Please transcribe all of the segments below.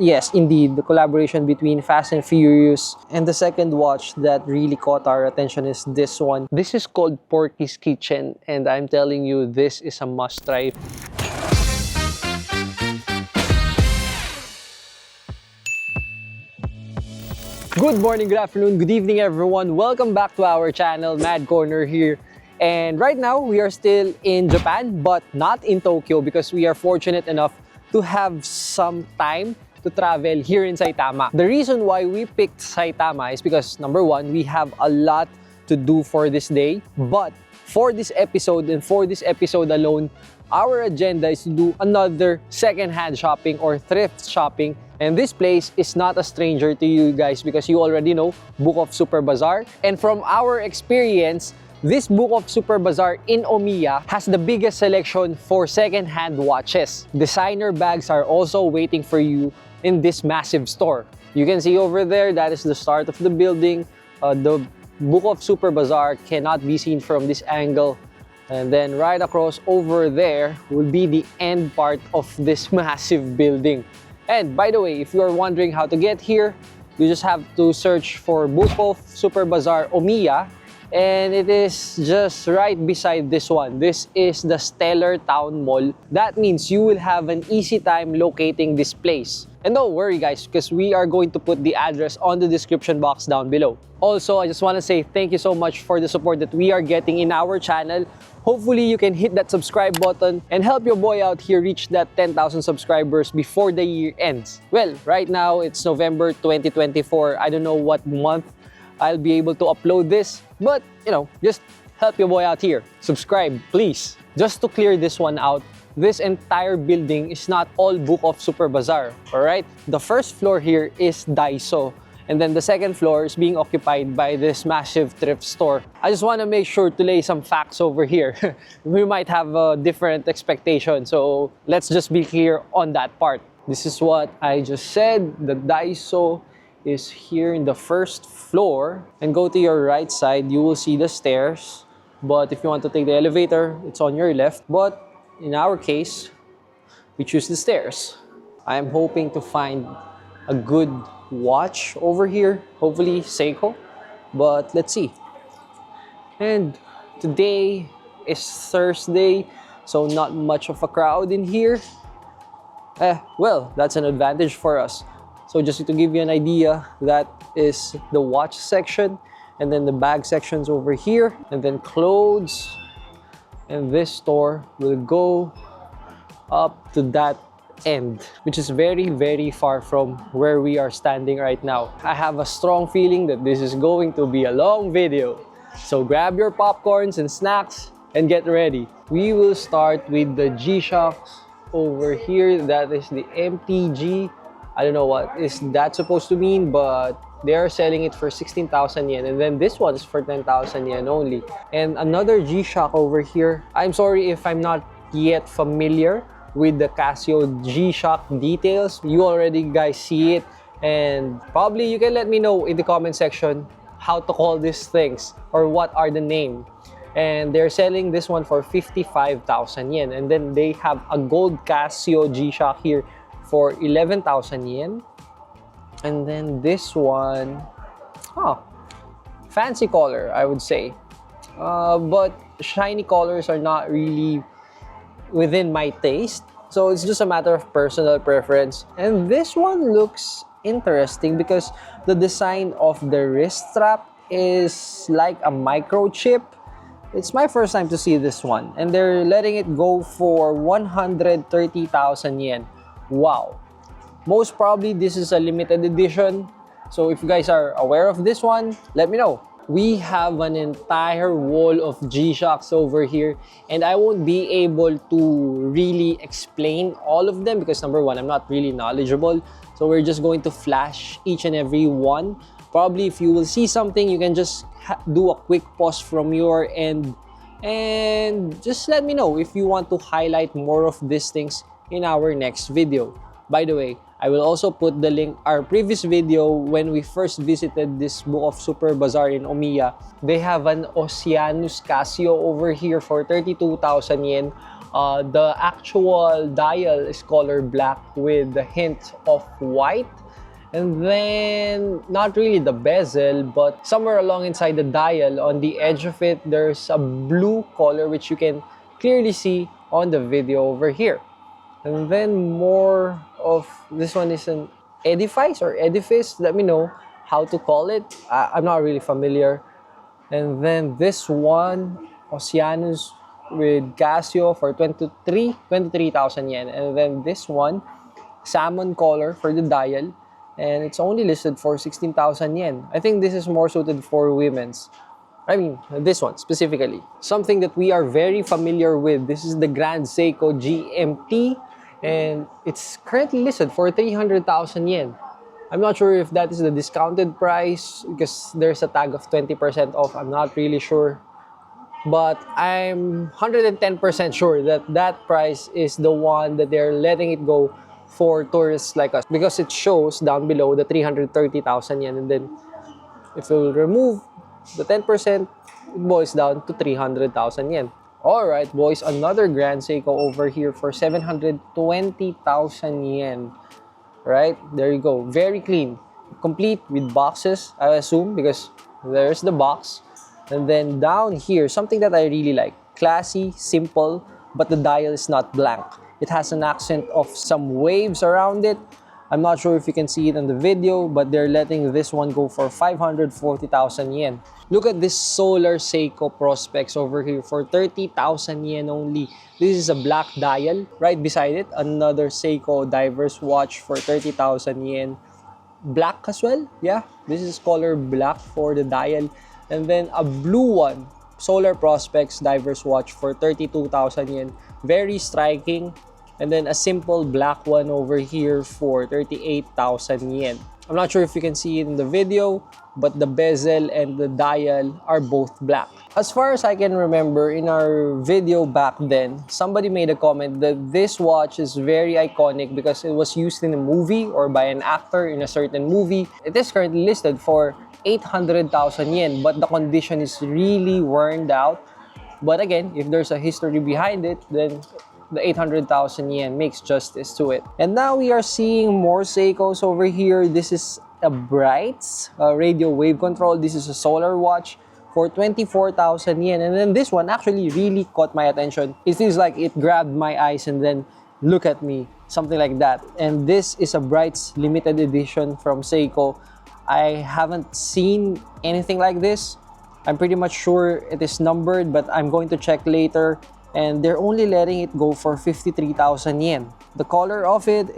yes, indeed, the collaboration between Fast and Furious. And the second watch that really caught our attention is this one. This is called Porky's Kitchen, and I'm telling you, this is a must-try. Good morning, good afternoon, good evening, everyone. Welcome back to our channel, Mad Corner here. And right now, we are still in Japan, but not in Tokyo because we are fortunate enough to have some time to travel here in Saitama. The reason why we picked Saitama is because, number one, we have a lot to do for this day. But for this episode and for this episode alone, our agenda is to do another second-hand shopping or thrift shopping. And this place is not a stranger to you guys because you already know Book Off Super Bazaar. And from our experience, this Book Off Super Bazaar in Omiya has the biggest selection for second-hand watches. Designer bags are also waiting for you in this massive store. You can see over there, that is the start of the building. The Book Off Super Bazaar cannot be seen from this angle. And then right across over there will be the end part of this massive building. And by the way, if you are wondering how to get here, you just have to search for Book Off Super Bazaar Omiya, and it is just right beside this one. This is the Stellar Town Mall. That means you will have an easy time locating this place. And don't worry guys, because we are going to put the address on the description box down below. Also, I just want to say thank you so much for the support that we are getting in our channel. Hopefully, you can hit that subscribe button and help your boy out here reach that 10,000 subscribers before the year ends. Well, right now, it's November 2024. I don't know what month I'll be able to upload this, but, you know, just help your boy out here. Subscribe, please. Just to clear this one out, this entire building is not all Book Off Super Bazaar, alright? The first floor here is Daiso. And then the second floor is being occupied by this massive thrift store. I just want to make sure to lay some facts over here. We might have a different expectation, so let's just be clear on that part. This is what I just said. The Daiso is here in the first floor. And go to your right side, you will see the stairs. But if you want to take the elevator, it's on your left. But in our case, we choose the stairs. I'm hoping to find a good watch over here, hopefully Seiko, but let's see. And today is Thursday, so not much of a crowd in here. Well, that's an advantage for us. So just to give you an idea, that is the watch section, and then the bag section's over here, and then clothes, and this store will go up to that end, which is very, very far from where we are standing right now. I have a strong feeling that this is going to be a long video. So grab your popcorns and snacks and get ready. We will start with the G-Shocks over here. That is the MTG. I don't know what is that supposed to mean, but they are selling it for 16,000 yen. And then this one is for 10,000 yen only. And another G-Shock over here. I'm sorry if I'm not yet familiar with the Casio G-Shock details. You already guys see it, and probably you can let me know in the comment section how to call these things or what are the name. And they're selling this one for 55,000 yen, and then they have a gold Casio G-Shock here for 11,000 yen. And then this one, fancy color, I would say, but shiny colors are not really within my taste, so it's just a matter of personal preference. And this one looks interesting because the design of the wrist strap is like a microchip. It's my first time to see this one, and they're letting it go for 130,000 yen. Wow. Most probably this is a limited edition, so if you guys are aware of this one, let me know. We have an entire wall of G-Shocks over here, and I won't be able to really explain all of them because number one, I'm not really knowledgeable. So we're just going to flash each and every one. Probably if you will see something, you can just do a quick pause from your end and just let me know if you want to highlight more of these things in our next video. By the way, I will also put the link, our previous video when we first visited this Book Off Super Bazaar in Omiya. They have an Oceanus Casio over here for 32,000 yen. The actual dial is color black with a hint of white. And then, not really the bezel, but somewhere along inside the dial, on the edge of it, there's a blue color which you can clearly see on the video over here. And then more of, this one is an edifice or edifice, let me know how to call it. I'm not really familiar. And then this one, Oceanus with Casio for 23,000 yen. And then this one, salmon color for the dial. And it's only listed for 16,000 yen. I think this is more suited for women's. I mean, this one specifically. Something that we are very familiar with. This is the Grand Seiko GMT. And it's currently listed for 300,000 yen. I'm not sure if that is the discounted price because there's a tag of 20% off. I'm not really sure. But I'm 110% sure that that price is the one that they're letting it go for tourists like us, because it shows down below the 330,000 yen, and then if you remove the 10%, it boils down to 300,000 yen. Alright boys, another Grand Seiko over here for 720,000 yen. Right, there you go, very clean, complete with boxes, I assume, because there's the box. And then down here, something that I really like, classy, simple, but the dial is not blank. It has an accent of some waves around it. I'm not sure if you can see it in the video, but they're letting this one go for 540,000 yen. Look at this Solar Seiko Prospects over here for 30,000 yen only. This is a black dial. Right beside it, another Seiko Diverse watch for 30,000 yen. Black as well. Yeah, this is color black for the dial. And then a blue one, Solar Prospects Diverse watch for 32,000 yen. Very striking. And then a simple black one over here for 38,000 yen. I'm not sure if you can see it in the video, but the bezel and the dial are both black. As far as I can remember, in our video back then, somebody made a comment that this watch is very iconic because it was used in a movie or by an actor in a certain movie. It is currently listed for 800,000 yen, but the condition is really worn out. But again, if there's a history behind it, then the 800,000 yen makes justice to it. And now we are seeing more Seikos over here. This is a Brights radio wave control. This is a solar watch for 24,000 yen. And then this one actually really caught my attention. It feels like it grabbed my eyes and then look at me, something like that. And this is a Brights limited edition from Seiko. I haven't seen anything like this. I'm pretty much sure it is numbered, but I'm going to check later. And they're only letting it go for 53,000 yen. The color of it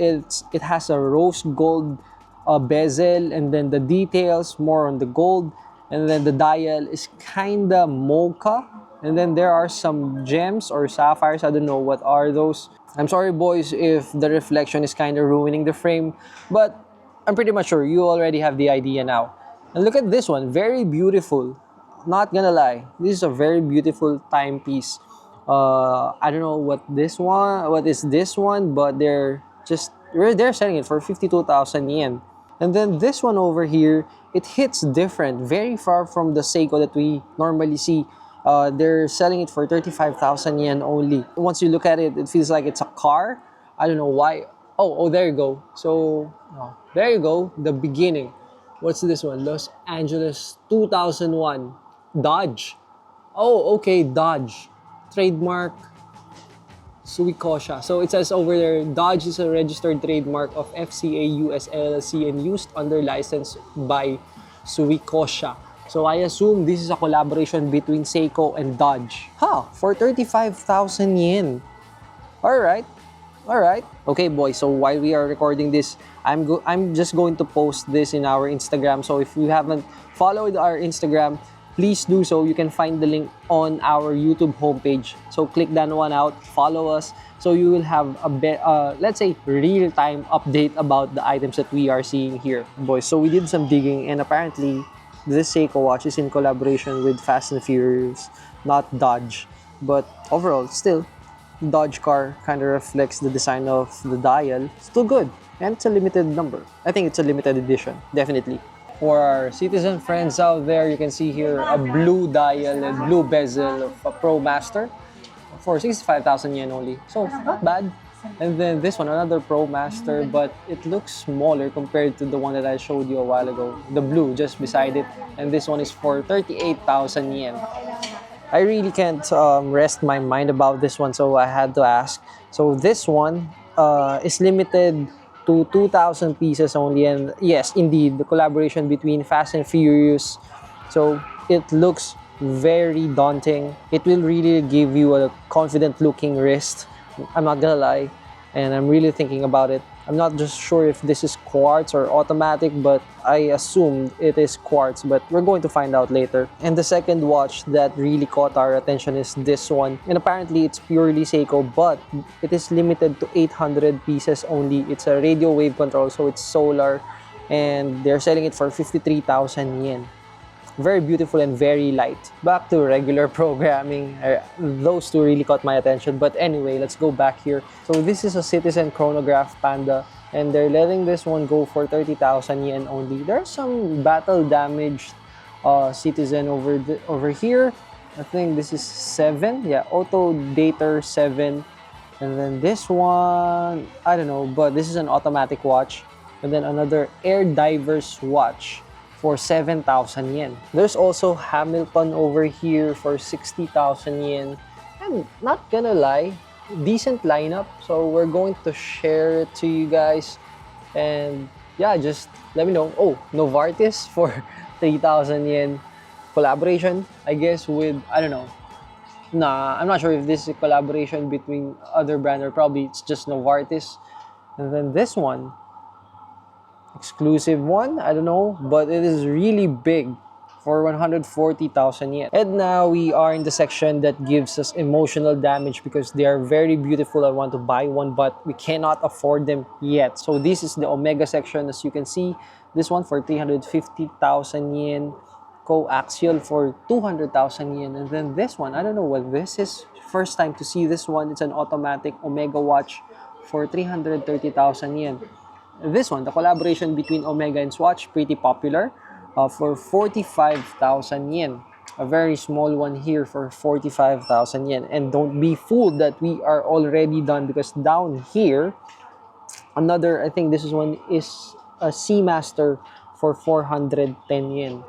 has a rose gold bezel, and then the details more on the gold, and then the dial is kinda mocha, and then there are some gems or sapphires. I don't know what are those. I'm sorry boys if the reflection is kinda ruining the frame, but I'm pretty much sure you already have the idea now. And look at this one, very beautiful. Not gonna lie, this is a very beautiful timepiece. I don't know what is this one, but they're selling it for 52,000 yen. And then this one over here, it hits different, very far from the Seiko that we normally see. They're selling it for 35,000 yen only. Once you look at it, it feels like it's a car. I don't know why. Oh, there you go. So, there you go, the beginning. What's this one? Los Angeles 2001 Dodge. Oh, okay, Dodge. Trademark Suikosha. So it says over there, Dodge is a registered trademark of FCA US LLC and used under license by Suikosha. So I assume this is a collaboration between Seiko and Dodge. For 35,000 yen. Alright. Okay boys, so while we are recording this, I'm just going to post this in our Instagram. So if you haven't followed our Instagram, please do so. You can find the link on our YouTube homepage. So click that one out, follow us, so you will have a let's say real-time update about the items that we are seeing here, boys. So we did some digging, and apparently this Seiko watch is in collaboration with Fast and Furious, not Dodge. But overall, still, Dodge car kind of reflects the design of the dial. Still good, and it's a limited number. I think it's a limited edition, definitely. For our citizen friends out there, you can see here a blue dial and blue bezel of a Pro Master. for 65,000 yen only. So, not bad. And then this one, another Pro Master, but it looks smaller compared to the one that I showed you a while ago. The blue just beside it. And this one is for 38,000 yen. I really can't rest my mind about this one, so I had to ask. So this one is limited to 2,000 pieces only. And yes, indeed, the collaboration between Fast and Furious. So it looks very daunting. It will really give you a confident looking wrist. I'm not gonna lie, and I'm really thinking about it. I'm not just sure if this is quartz or automatic, but I assume it is quartz, but we're going to find out later. And the second watch that really caught our attention is this one. And apparently it's purely Seiko, but it is limited to 800 pieces only. It's a radio wave control, so it's solar, and they're selling it for 53,000 yen. Very beautiful and very light. Back to regular programming. Those two really caught my attention. But anyway, let's go back here. So this is a Citizen chronograph Panda, and they're letting this one go for 30,000 yen only. There's some battle damaged Citizen over here. I think this is 7. Yeah, Auto Dater 7. And then this one, I don't know, but this is an automatic watch. And then another Air Divers watch for 7,000 yen. There's also Hamilton over here for 60,000 yen. And not gonna lie, decent lineup. So we're going to share it to you guys. And yeah, just let me know. Oh, Novartis for 3,000 yen. Collaboration, I guess, with, I don't know. Nah, I'm not sure if this is a collaboration between other brand or probably it's just Novartis. And then this one, exclusive one, I don't know, but it is really big for 140,000 yen. And now we are in the section that gives us emotional damage because they are very beautiful. I want to buy one, but we cannot afford them yet. So this is the Omega section. As you can see, this one for 350,000 yen, coaxial for 200,000 yen, and then this one, I don't know what this is. First time to see this one. It's an automatic Omega watch for 330,000 yen. This one, the collaboration between Omega and Swatch, pretty popular, for 45,000 yen. A very small one here for 45,000 yen. And don't be fooled that we are already done, because down here, another, I think this one is a Seamaster for 410 yen.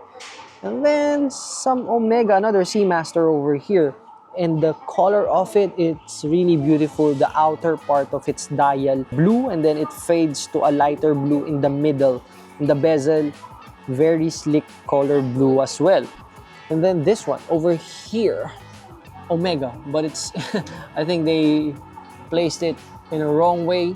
And then some Omega, another Seamaster over here. And the color of it, it's really beautiful. The outer part of its dial, blue, and then it fades to a lighter blue in the middle. In the bezel, very slick color blue as well. And then this one over here, Omega, but it's I think they placed it in a wrong way,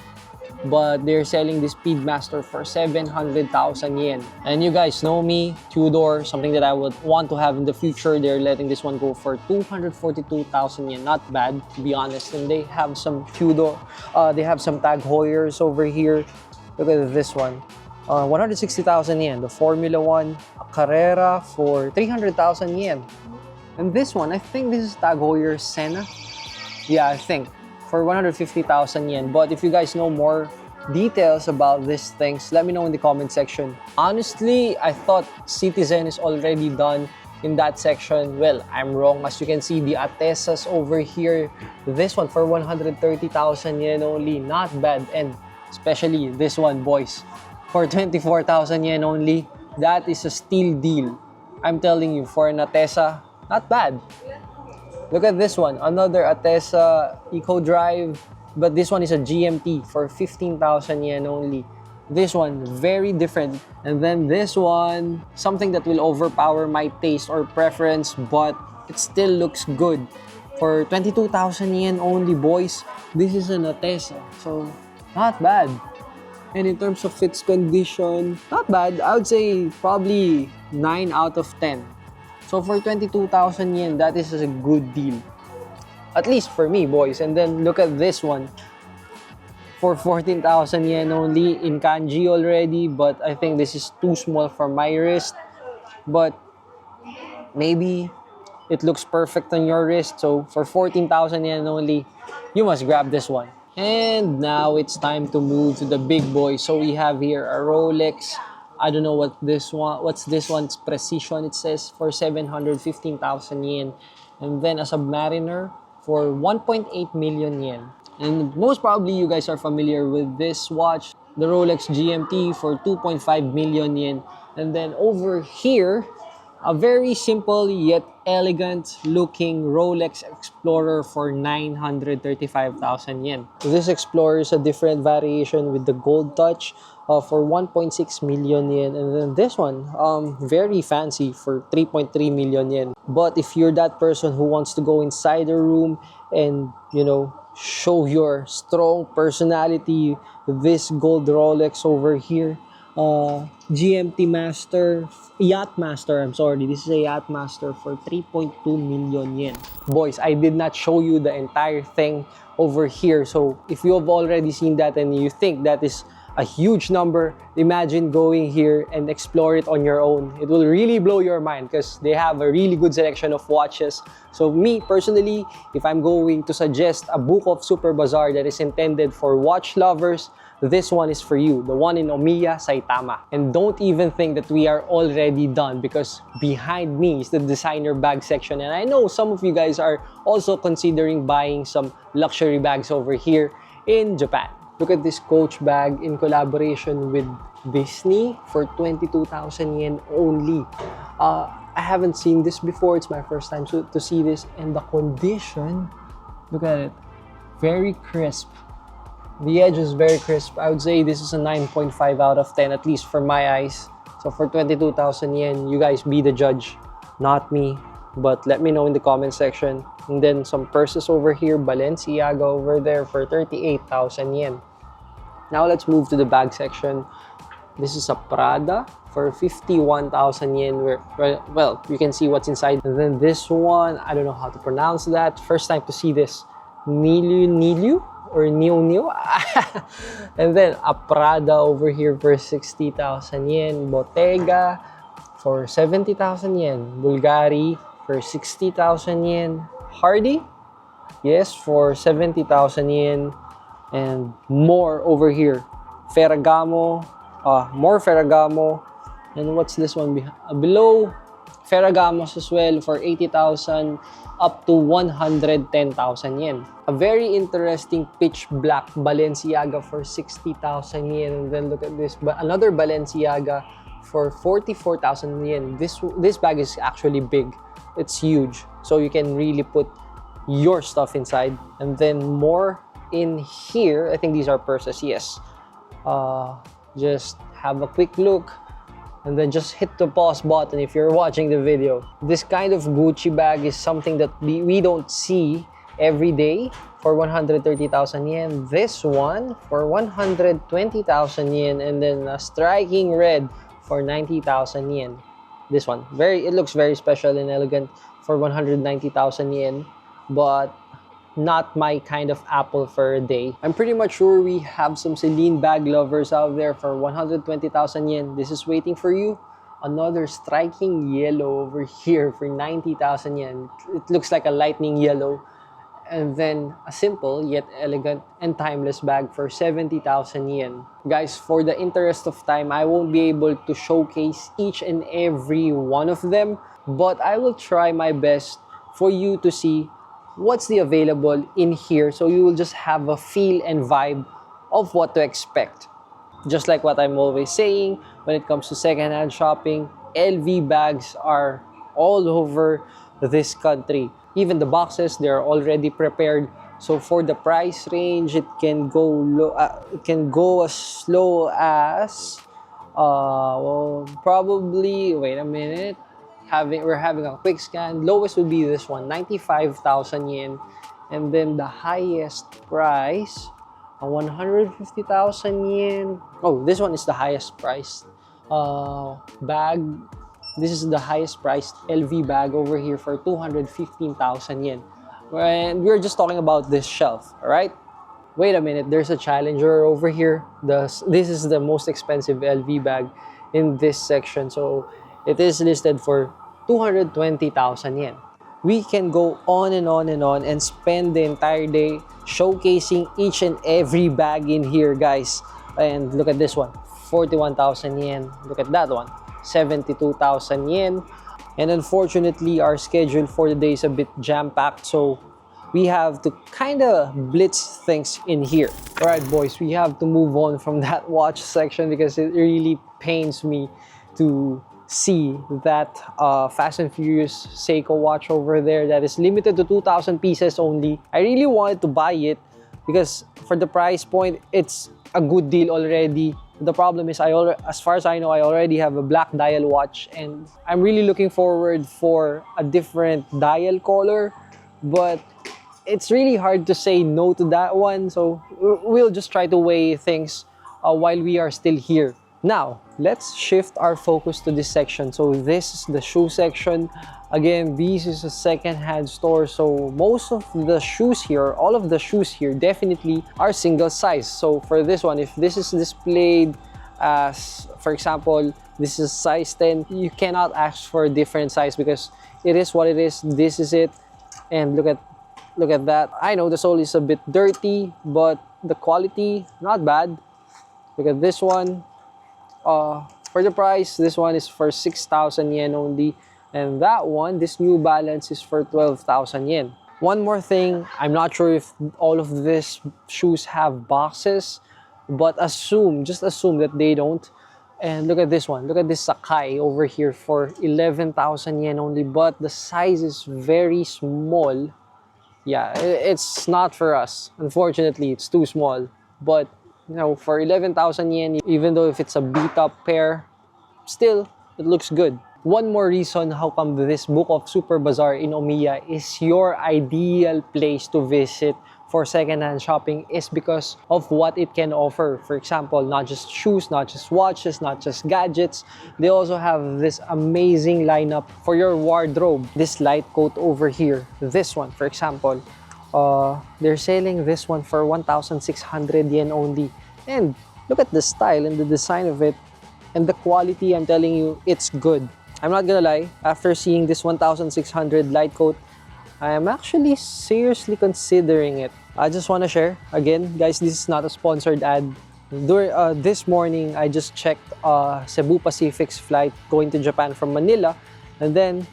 but they're selling this Speedmaster for 700,000 yen. And you guys know me, Tudor, something that I would want to have in the future. They're letting this one go for 242,000 yen. Not bad, to be honest. And they have some Tudor, they have some Tag Heuers over here. Look at this one, 160,000 yen. The Formula 1 Carrera for 300,000 yen. And this one, I think this is Tag Heuer Senna. Yeah, I think, for 150,000 yen. But if you guys know more details about these things, let me know in the comment section. Honestly, I thought Citizen is already done in that section. Well, I'm wrong. As you can see, the Atesas over here, this one for 130,000 yen only. Not bad. And especially this one, boys, for 24,000 yen only. That is a steal deal. I'm telling you, for an Atesa, not bad. Look at this one, another Atesa Eco Drive, but this one is a GMT for 15,000 yen only. This one, very different. And then this one, something that will overpower my taste or preference, but it still looks good. For 22,000 yen only, boys. This is an Atesa, so not bad. And in terms of its condition, not bad. I would say probably 9 out of 10. So for 22,000 yen, that is a good deal. At least for me, boys. And then look at this one. For 14,000 yen only, in kanji already. But I think this is too small for my wrist. But maybe it looks perfect on your wrist. So for 14,000 yen only, you must grab this one. And now it's time to move to the big boy. So we have here a Rolex. I don't know what's this one's precision, it says, for 715,000 yen. And then a Submariner for 1.8 million yen. And most probably you guys are familiar with this watch, the Rolex GMT for 2.5 million yen. And then over here, a very simple yet elegant looking Rolex Explorer for 935,000 yen. This Explorer is a different variation with the gold touch for 1.6 million yen. And then this one, very fancy for 3.3 million yen. But if you're that person who wants to go inside the room and, you know, show your strong personality, this gold Rolex over here, GMT Master, Yacht Master, I'm sorry, this is a Yacht Master for 3.2 million yen. Boys, I did not show you the entire thing over here, so if you have already seen that and you think that is a huge number, imagine going here and explore it on your own. It will really blow your mind because they have a really good selection of watches. So me personally, if I'm going to suggest a Book Off Super Bazaar that is intended for watch lovers, this one is for you, the one in Omiya, Saitama. And don't even think that we are already done because behind me is the designer bag section. And I know some of you guys are also considering buying some luxury bags over here in Japan. Look at this Coach bag in collaboration with Disney for 22,000 yen only. I haven't seen this before. It's my first time to see this. And the condition, look at it, very crisp. The edge is very crisp. I would say this is a 9.5 out of 10, at least for my eyes. So for 22,000 yen, you guys be the judge, not me. But let me know in the comment section. And then some purses over here, Balenciaga over there for 38,000 yen. Now let's move to the bag section. This is a Prada for 51,000 yen. Well, you can see what's inside. And then this one, I don't know how to pronounce that. First time to see this. Nilu or Niu. And then a Prada over here for 60,000 yen. Bottega for 70,000 yen. Bulgari for 60,000 yen. Hardy, yes, for 70,000 yen. And more over here. Ferragamo, more Ferragamo. And what's this one below? Ferragamos as well for 80,000 up to 110,000 yen. A very interesting pitch black Balenciaga for 60,000 yen. And then look at this, another Balenciaga for 44,000 yen. This bag is actually big. It's huge. So you can really put your stuff inside. And then more in here. I think these are purses, yes. Just have a quick look. And then just hit the pause button if you're watching the video. This kind of Gucci bag is something that we don't see every day for 130,000 yen. This one for 120,000 yen. And then a striking red for 90,000 yen. This one, it looks very special and elegant for 190,000 yen. But not my kind of apple for a day. I'm pretty much sure we have some Celine bag lovers out there for 120,000 yen. This is waiting for you. Another striking yellow over here for 90,000 yen. It looks like a lightning yellow. And then a simple yet elegant and timeless bag for 70,000 yen. Guys, for the interest of time, I won't be able to showcase each and every one of them, but I will try my best for you to see what's the available in here, so you will just have a feel and vibe of what to expect. Just like what I'm always saying, when it comes to secondhand shopping, LV bags are all over this country. Even the boxes, they're already prepared. So for the price range, it can go low, it can go as low as well, probably, wait a minute. We're having a quick scan. Lowest would be this one, 95,000 yen. And then the highest price, 150,000 yen. Oh, this one is the highest price bag. This is the highest priced LV bag over here for 215,000 yen. And we're just talking about this shelf, all right? Wait a minute, there's a Challenger over here. This is the most expensive LV bag in this section. So it is listed for 220,000 yen. We can go on and on and on and spend the entire day showcasing each and every bag in here, guys. And look at this one, 41,000 yen. Look at that one, 72,000 yen. And unfortunately, our schedule for the day is a bit jam-packed. So we have to kind of blitz things in here. All right, boys, we have to move on from that watch section because it really pains me to see that Fast and Furious Seiko watch over there that is limited to 2,000 pieces only. I really wanted to buy it because for the price point, it's a good deal already. The problem is, as far as I know, I already have a black dial watch, and I'm really looking forward for a different dial color, but it's really hard to say no to that one. So we'll just try to weigh things while we are still here. Now, let's shift our focus to this section. So this is the shoe section. Again, this is a second-hand store. So most of the shoes here, all of the shoes here definitely are single size. So for this one, if this is displayed as, for example, this is size 10, you cannot ask for a different size because it is what it is. This is it. And look at that. I know the sole is a bit dirty, but the quality, not bad. Look at this one. For the price, this one is for 6,000 yen only. And that one, this New Balance, is for 12,000 yen. One more thing, I'm not sure if all of these shoes have boxes, but just assume that they don't. And look at this one. Look at this Sakai over here for 11,000 yen only, but the size is very small. Yeah, it's not for us. Unfortunately, it's too small. But, you know, for 11,000 yen, even though if it's a beat-up pair, still, it looks good. One more reason how come this Book Off Super Bazaar in Omiya is your ideal place to visit for secondhand shopping is because of what it can offer. For example, not just shoes, not just watches, not just gadgets. They also have this amazing lineup for your wardrobe. This light coat over here, this one, for example, they're selling this one for 1,600 yen only. And look at the style and the design of it and the quality. I'm telling you, it's good. I'm not gonna lie, after seeing this 1,600 light coat, I am actually seriously considering it. I just want to share, again, guys, this is not a sponsored ad. This morning, I just checked Cebu Pacific's flight going to Japan from Manila, and then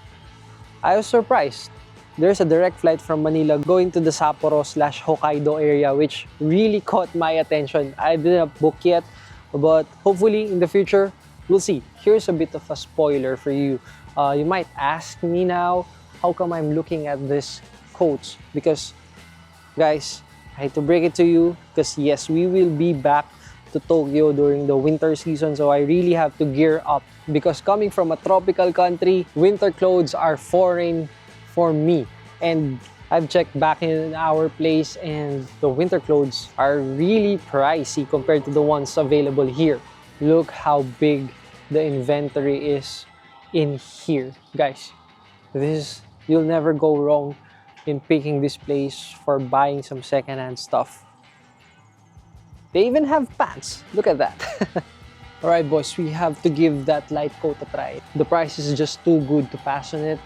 I was surprised. There's a direct flight from Manila going to the Sapporo/Hokkaido area, which really caught my attention. I didn't book yet, but hopefully in the future, we'll see. Here's a bit of a spoiler for you. You might ask me now, how come I'm looking at these coats? Because, guys, I hate to break it to you, because yes, we will be back to Tokyo during the winter season, so I really have to gear up. Because coming from a tropical country, winter clothes are foreign for me. And I've checked back in our place, and the winter clothes are really pricey compared to the ones available here. Look how big the inventory is in here, guys. You'll never go wrong in picking this place for buying some secondhand stuff. They even have pants. Look at that. Alright, boys, we have to give that light coat a try. The price is just too good to pass on it,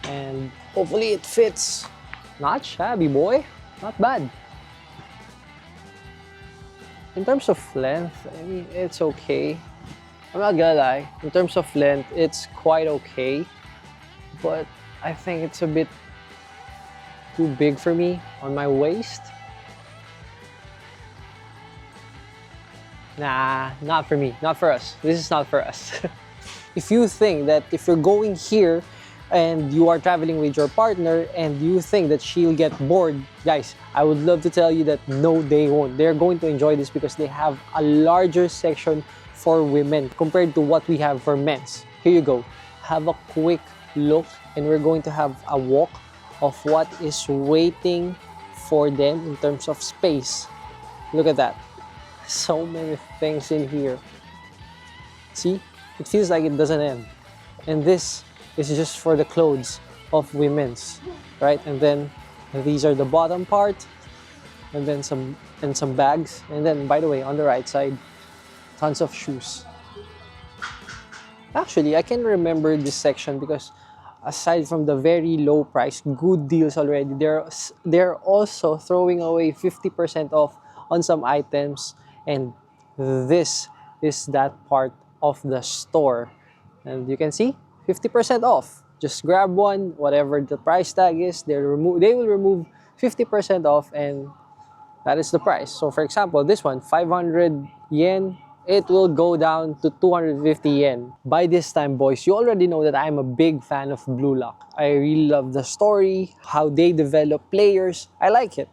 and hopefully it fits. Not shabby, boy. Not bad. In terms of length, I mean, it's okay. I'm not gonna lie. In terms of length, it's quite okay. But I think it's a bit too big for me on my waist. Nah, not for me. Not for us. This is not for us. If you think that if you're going here and you are traveling with your partner and you think that she'll get bored, guys, I would love to tell you that no, they won't. They're going to enjoy this because they have a larger section for women compared to what we have for men's. Here you go. Have a quick look, and we're going to have a walk of what is waiting for them in terms of space. Look at that. So many things in here. See? It feels like it doesn't end. And this is just for the clothes of women's, right? And then these are the bottom part, and then some bags. And then, by the way, on the right side, tons of shoes. Actually, I can remember this section because aside from the very low price, good deals already, they're also throwing away 50% off on some items, and this is that part of the store. And you can see 50% off. Just grab one, whatever the price tag is, they will remove 50% off, and that is the price. So for example, this one, 500 yen, it will go down to 250 yen. By this time, boys, you already know that I'm a big fan of Blue Lock. I really love the story, how they develop players. I like it.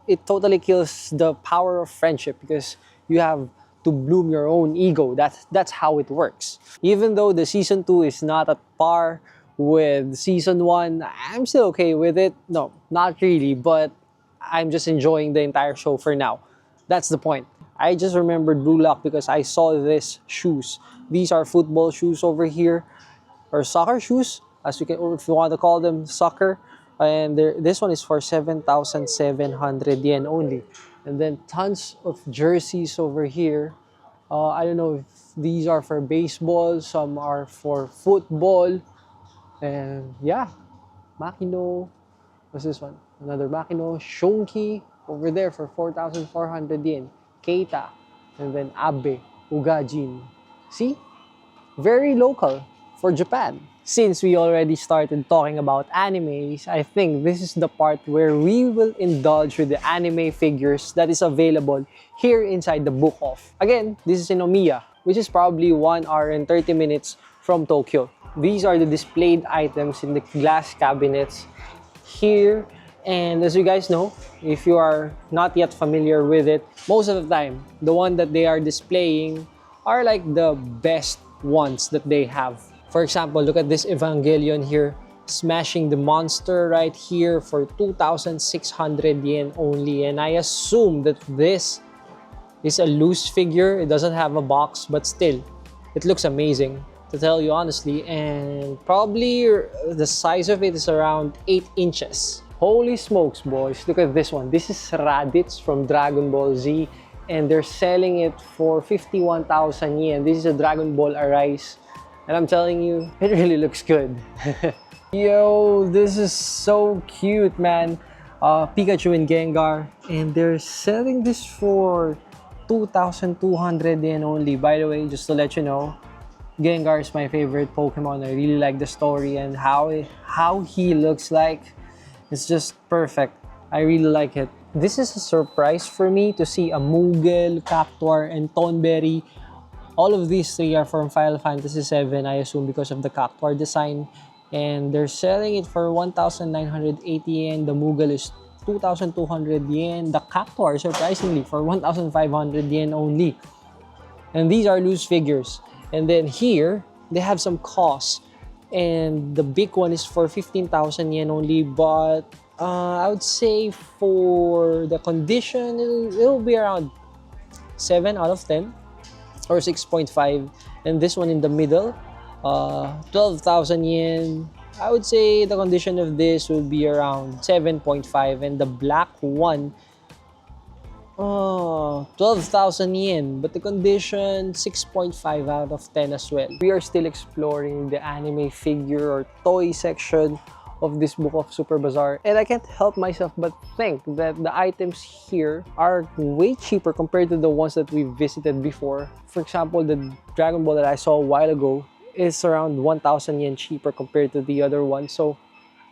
It totally kills the power of friendship because you have to bloom your own ego. That's how it works. Even though the season 2 is not at par with season 1, I'm still okay with it. No, not really, but I'm just enjoying the entire show for now. That's the point. I just remembered Blue Lock because I saw these shoes. These are football shoes over here, or soccer shoes, as you can, if you want to call them soccer. And this one is for 7,700 yen only. And then tons of jerseys over here. I don't know if these are for baseball, some are for football. And yeah, Makino. What's this one? Another Makino. Shonki over there for 4,400 yen. Keita. And then Abe. Ugajin. See? Very local for Japan. Since we already started talking about animes, I think this is the part where we will indulge with the anime figures that is available here inside the Book Off. Again, this is in Omiya, which is probably 1 hour and 30 minutes from Tokyo. These are the displayed items in the glass cabinets here. And as you guys know, if you are not yet familiar with it, most of the time, the one that they are displaying are like the best ones that they have. For example, look at this Evangelion here, smashing the monster right here for 2,600 yen only. And I assume that this is a loose figure. It doesn't have a box, but still, it looks amazing, to tell you honestly. And probably the size of it is around 8 inches. Holy smokes, boys. Look at this one. This is Raditz from Dragon Ball Z. And they're selling it for 51,000 yen. This is a Dragon Ball Arise. And I'm telling you, it really looks good. Yo, this is so cute, man. Pikachu and Gengar. And they're selling this for 2,200 yen only. By the way, just to let you know, Gengar is my favorite Pokemon. I really like the story and how he looks like. It's just perfect. I really like it. This is a surprise for me to see a Moogle, Cactuar, and Tonberry. All of these three are from Final Fantasy VII, I assume, because of the Cactuar design. And they're selling it for 1,980 yen. The Moogle is 2,200 yen. The Cactuar, surprisingly, for 1,500 yen only. And these are loose figures. And then here, they have some costs. And the big one is for 15,000 yen only. But I would say for the condition, it'll be around 7 out of 10. Or 6.5, and this one in the middle, 12,000 yen. I would say the condition of this will be around 7.5, and the black one, 12,000 yen, but the condition 6.5 out of 10 as well. We are still exploring the anime figure or toy section of this Book of Super Bazaar, and I can't help myself but think that the items here are way cheaper compared to the ones that we visited before. For example, the Dragon Ball that I saw a while ago is around 1,000 yen cheaper compared to the other one. So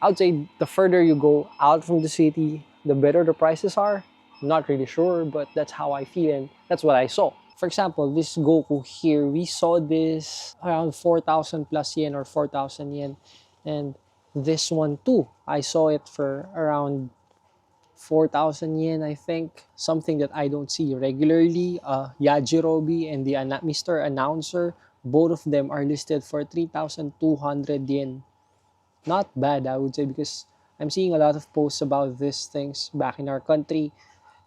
I would say the further you go out from the city, the better the prices are. I'm not really sure, but that's how I feel and that's what I saw. For example, this Goku here, we saw this around 4,000 plus yen or 4,000 yen. And this one too, I saw it for around 4,000 yen, I think. Something that I don't see regularly. Yajirobe and the Mr. Announcer, both of them are listed for 3,200 yen. Not bad, I would say, because I'm seeing a lot of posts about these things back in our country,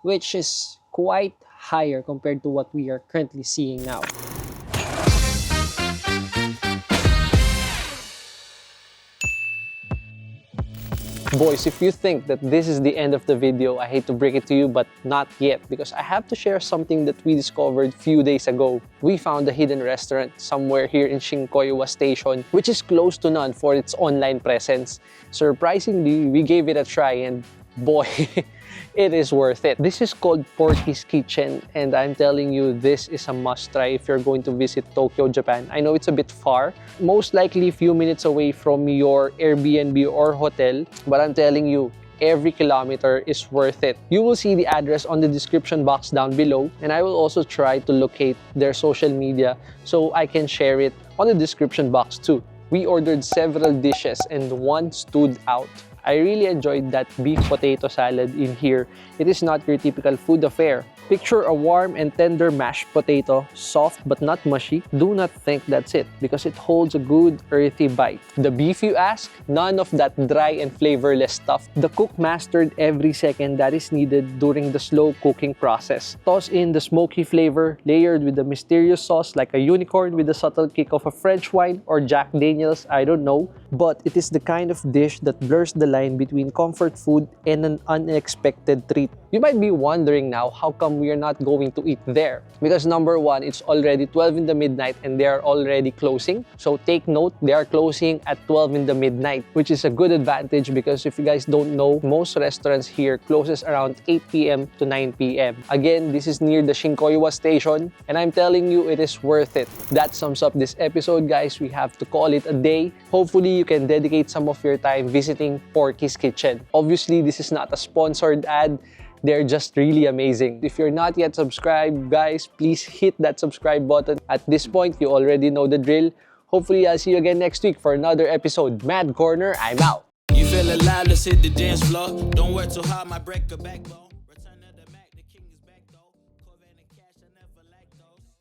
which is quite higher compared to what we are currently seeing now. Boys, if you think that this is the end of the video, I hate to break it to you, but not yet, because I have to share something that we discovered a few days ago. We found a hidden restaurant somewhere here in Shinkoiwa Station, which is close to none for its online presence. Surprisingly, we gave it a try and boy, it is worth it. This is called Porky's Kitchen, and I'm telling you, this is a must-try if you're going to visit Tokyo, Japan. I know it's a bit far, most likely a few minutes away from your Airbnb or hotel, but I'm telling you, every kilometer is worth it. You will see the address on the description box down below, and I will also try to locate their social media so I can share it on the description box too. We ordered several dishes and one stood out. I really enjoyed that beef potato salad in here. It is not your typical food affair. Picture a warm and tender mashed potato, soft but not mushy. Do not think that's it because it holds a good earthy bite. The beef, you ask? None of that dry and flavorless stuff. The cook mastered every second that is needed during the slow cooking process. Toss in the smoky flavor layered with the mysterious sauce like a unicorn with a subtle kick of a French wine or Jack Daniels, I don't know. But it is the kind of dish that blurs the line between comfort food and an unexpected treat. You might be wondering now, how come we are not going to eat there? Because number one, it's already 12 in the midnight and they are already closing. So take note, they are closing at 12 in the midnight, which is a good advantage because if you guys don't know, most restaurants here closes around 8 p.m. to 9 p.m. Again, this is near the Shinkoiwa station and I'm telling you, it is worth it. That sums up this episode, guys. We have to call it a day. Hopefully, you can dedicate some of your time visiting Porky's Kitchen. Obviously, this is not a sponsored ad. They're just really amazing. If you're not yet subscribed, guys, please hit that subscribe button. At this point, you already know the drill. Hopefully, I'll see you again next week for another episode. Mad Corner, I'm out. You feel alive, let's hit the dance floor. Don't work too hard, might break a backbone.